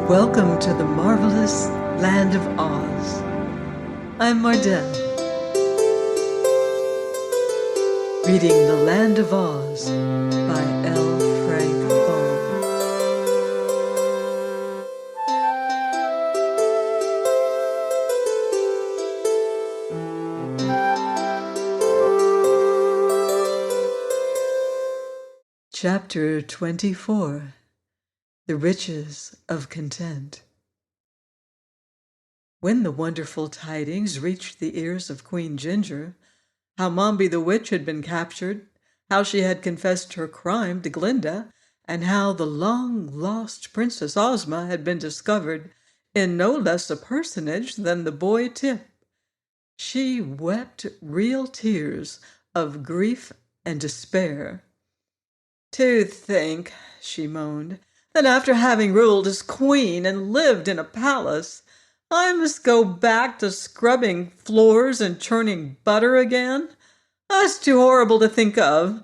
Welcome to the marvelous land of Oz. I'm Mardell, reading The Land of Oz by L. Frank Baum. Chapter 24. The Riches of Content. When the wonderful tidings reached the ears of Queen Ginger, how Mombi the Witch had been captured, how she had confessed her crime to Glinda, and how the long-lost Princess Ozma had been discovered in no less a personage than the boy Tip, she wept real tears of grief and despair. "To think," she moaned, "that after having ruled as queen and lived in a palace, I must go back to scrubbing floors and churning butter again. That's too horrible to think of.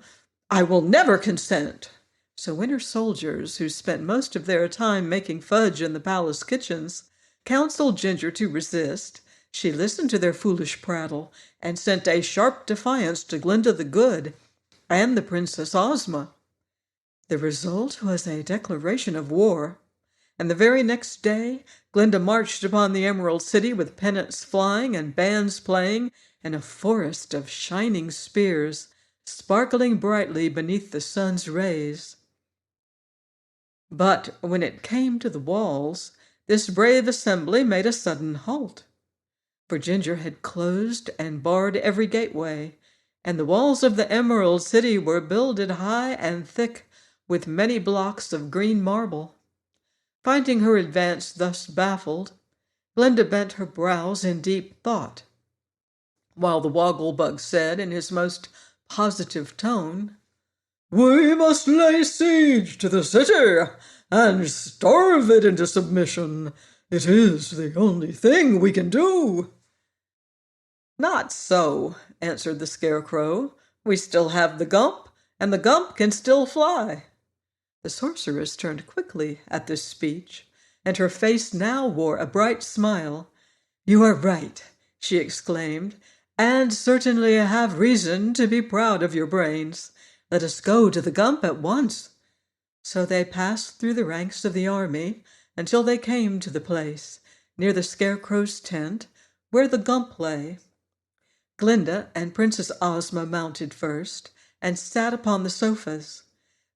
I will never consent." So when her soldiers, who spent most of their time making fudge in the palace kitchens, counseled Ginger to resist, she listened to their foolish prattle and sent a sharp defiance to Glinda the Good and the Princess Ozma. The result was a declaration of war, and the very next day Glinda marched upon the Emerald City with pennants flying and bands playing and a forest of shining spears sparkling brightly beneath the sun's rays. But when it came to the walls, this brave assembly made a sudden halt, for Ginger had closed and barred every gateway, and the walls of the Emerald City were builded high and thick with many blocks of green marble. Finding her advance thus baffled, Glinda bent her brows in deep thought, while the Woggle-Bug said in his most positive tone, "We must lay siege to the city and starve it into submission. It is the only thing we can do." "Not so," answered the Scarecrow. "We still have the Gump, and the Gump can still fly." The sorceress turned quickly at this speech, and her face now wore a bright smile. "You are right," she exclaimed, "and certainly have reason to be proud of your brains. Let us go to the Gump at once." So they passed through the ranks of the army until they came to the place, near the Scarecrow's tent, where the Gump lay. Glinda and Princess Ozma mounted first and sat upon the sofas.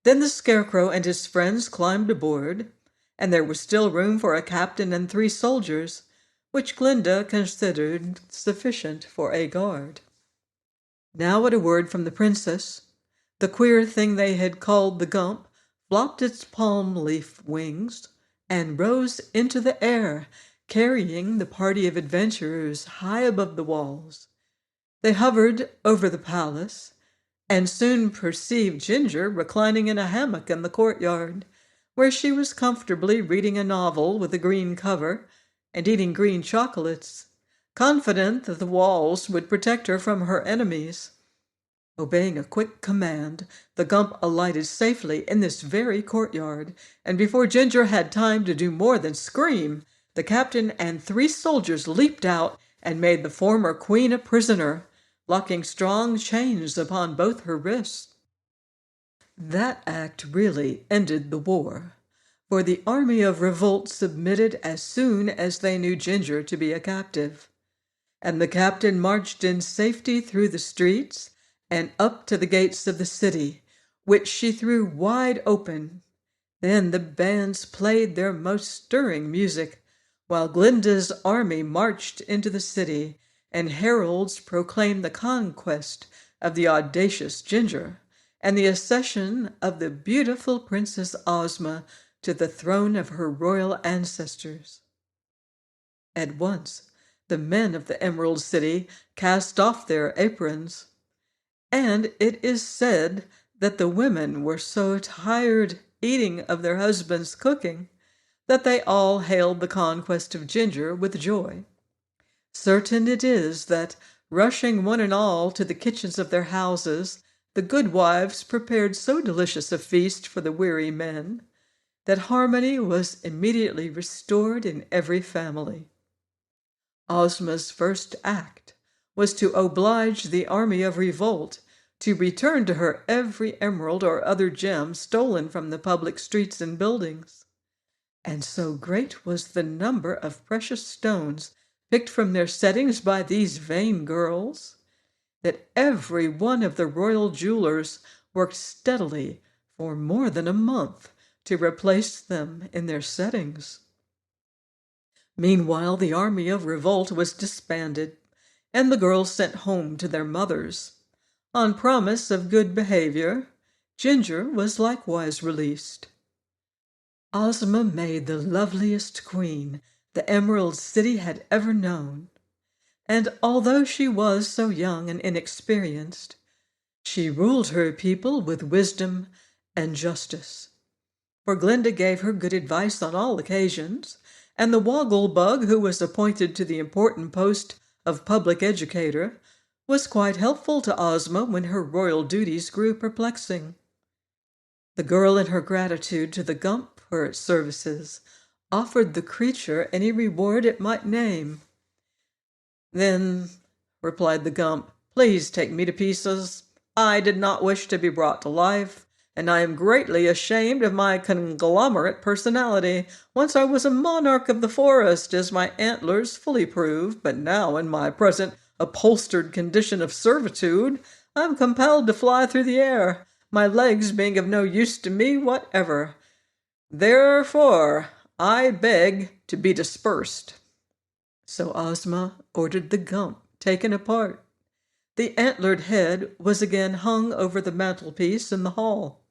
Then the Scarecrow and his friends climbed aboard, and there was still room for a captain and 3 soldiers, which Glinda considered sufficient for a guard. Now at a word from the princess, the queer thing they had called the Gump flopped its palm-leaf wings and rose into the air, carrying the party of adventurers high above the walls. They hovered over the palace, and soon perceived Ginger reclining in a hammock in the courtyard, where she was comfortably reading a novel with a green cover and eating green chocolates, confident that the walls would protect her from her enemies. Obeying a quick command, the Gump alighted safely in this very courtyard, and before Ginger had time to do more than scream, the captain and 3 soldiers leaped out and made the former queen a prisoner, locking strong chains upon both her wrists. That act really ended the war, for the army of revolt submitted as soon as they knew Ginger to be a captive, and the captain marched in safety through the streets and up to the gates of the city, which she threw wide open. Then the bands played their most stirring music, while Glinda's army marched into the city, and heralds proclaimed the conquest of the audacious Ginger and the accession of the beautiful Princess Ozma to the throne of her royal ancestors. At once, the men of the Emerald City cast off their aprons, and it is said that the women were so tired eating of their husbands' cooking that they all hailed the conquest of Ginger with joy. Certain it is that, rushing one and all to the kitchens of their houses, the good wives prepared so delicious a feast for the weary men that harmony was immediately restored in every family. Ozma's first act was to oblige the army of revolt to return to her every emerald or other gem stolen from the public streets and buildings. And so great was the number of precious stones picked from their settings by these vain girls that every one of the royal jewelers worked steadily for more than a month to replace them in their settings. Meanwhile, the army of revolt was disbanded, and the girls sent home to their mothers. On promise of good behavior, Ginger was likewise released. Ozma made the loveliest queen the Emerald City had ever known, and although she was so young and inexperienced, she ruled her people with wisdom and justice. For Glinda gave her good advice on all occasions, and the Woggle-Bug, who was appointed to the important post of public educator, was quite helpful to Ozma when her royal duties grew perplexing. The girl, in her gratitude to the Gump for its services, offered the creature any reward it might name. "Then," replied the Gump, "please take me to pieces. I did not wish to be brought to life, and I am greatly ashamed of my conglomerate personality. Once I was a monarch of the forest, as my antlers fully prove, but now, in my present upholstered condition of servitude, I am compelled to fly through the air, my legs being of no use to me whatever. Therefore, I beg to be dispersed." So Ozma ordered the Gump taken apart. The antlered head was again hung over the mantelpiece in the hall,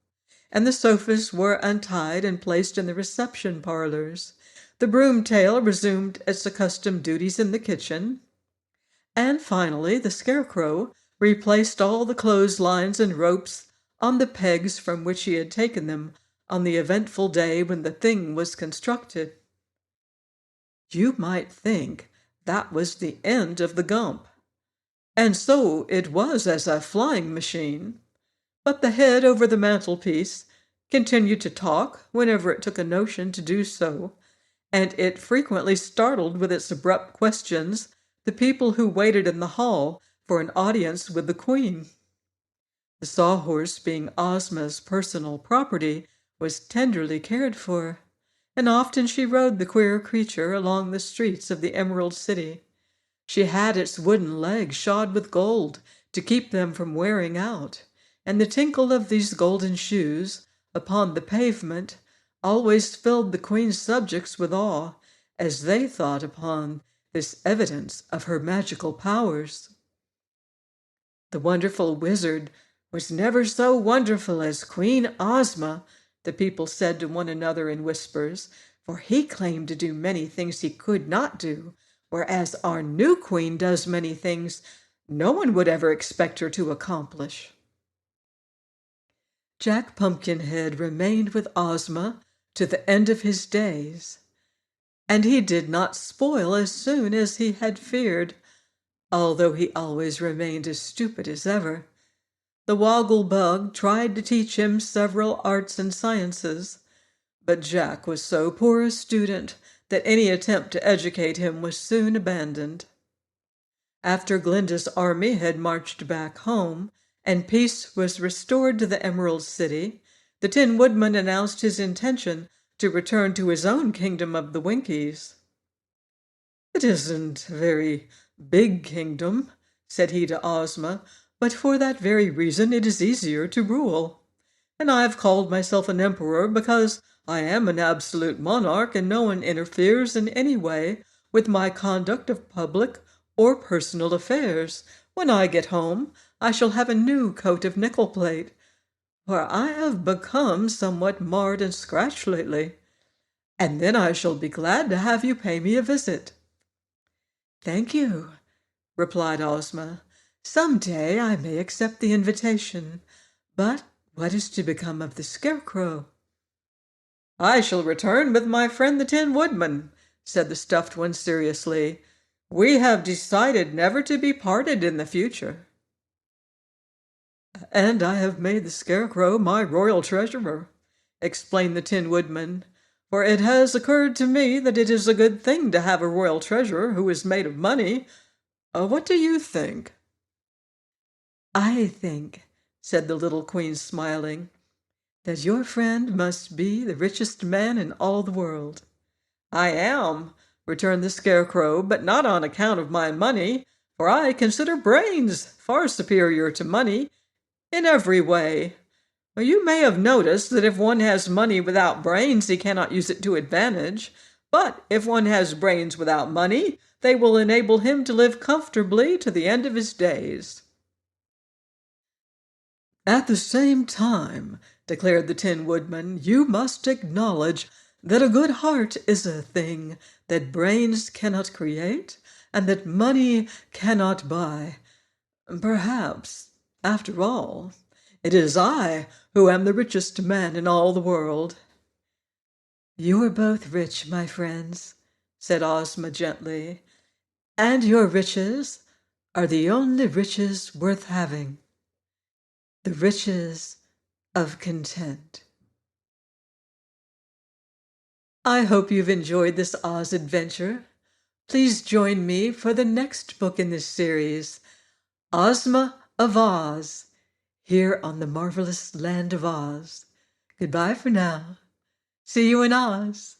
and the sofas were untied and placed in the reception parlors. The broom-tail resumed its accustomed duties in the kitchen, and finally the Scarecrow replaced all the clotheslines and ropes on the pegs from which he had taken them on the eventful day when the thing was constructed. You might think that was the end of the Gump, and so it was as a flying machine, but the head over the mantelpiece continued to talk whenever it took a notion to do so, and it frequently startled with its abrupt questions the people who waited in the hall for an audience with the Queen. The Sawhorse, being Ozma's personal property, was tenderly cared for, and often she rode the queer creature along the streets of the Emerald City. She had its wooden legs shod with gold to keep them from wearing out, and the tinkle of these golden shoes upon the pavement always filled the Queen's subjects with awe as they thought upon this evidence of her magical powers. The wonderful wizard was never so wonderful as Queen Ozma, the people said to one another in whispers, for he claimed to do many things he could not do, whereas our new queen does many things no one would ever expect her to accomplish. Jack Pumpkinhead remained with Ozma to the end of his days, and he did not spoil as soon as he had feared, although he always remained as stupid as ever. The Woggle-Bug tried to teach him several arts and sciences, but Jack was so poor a student that any attempt to educate him was soon abandoned. After Glinda's army had marched back home, and peace was restored to the Emerald City, the Tin Woodman announced his intention to return to his own kingdom of the Winkies. "It isn't a very big kingdom," said he to Ozma, "but for that very reason it is easier to rule. And I have called myself an emperor because I am an absolute monarch, and no one interferes in any way with my conduct of public or personal affairs. When I get home, I shall have a new coat of nickel plate, for I have become somewhat marred and scratched lately, and then I shall be glad to have you pay me a visit." "Thank you," replied Ozma. "Some day I may accept the invitation, but what is to become of the Scarecrow?" "I shall return with my friend the Tin Woodman," said the stuffed one seriously. "We have decided never to be parted in the future." "And I have made the Scarecrow my royal treasurer. explained the Tin Woodman, "for it has occurred to me that it is a good thing to have a royal treasurer who is made of money. What do you think?" "I think," said the little queen, smiling, "that your friend must be the richest man in all the world." "I am," returned the Scarecrow, "but not on account of my money, for I consider brains far superior to money in every way. You may have noticed that if one has money without brains, he cannot use it to advantage. But if one has brains without money, they will enable him to live comfortably to the end of his days." "At the same time," declared the Tin Woodman, "you must acknowledge that a good heart is a thing that brains cannot create and that money cannot buy. Perhaps, after all, it is I who am the richest man in all the world." "You are both rich, my friends," said Ozma gently, "and your riches are the only riches worth having. The riches of content." I hope you've enjoyed this Oz adventure. Please join me for the next book in this series, Ozma of Oz, here on the marvelous land of Oz. Goodbye for now. See you in Oz.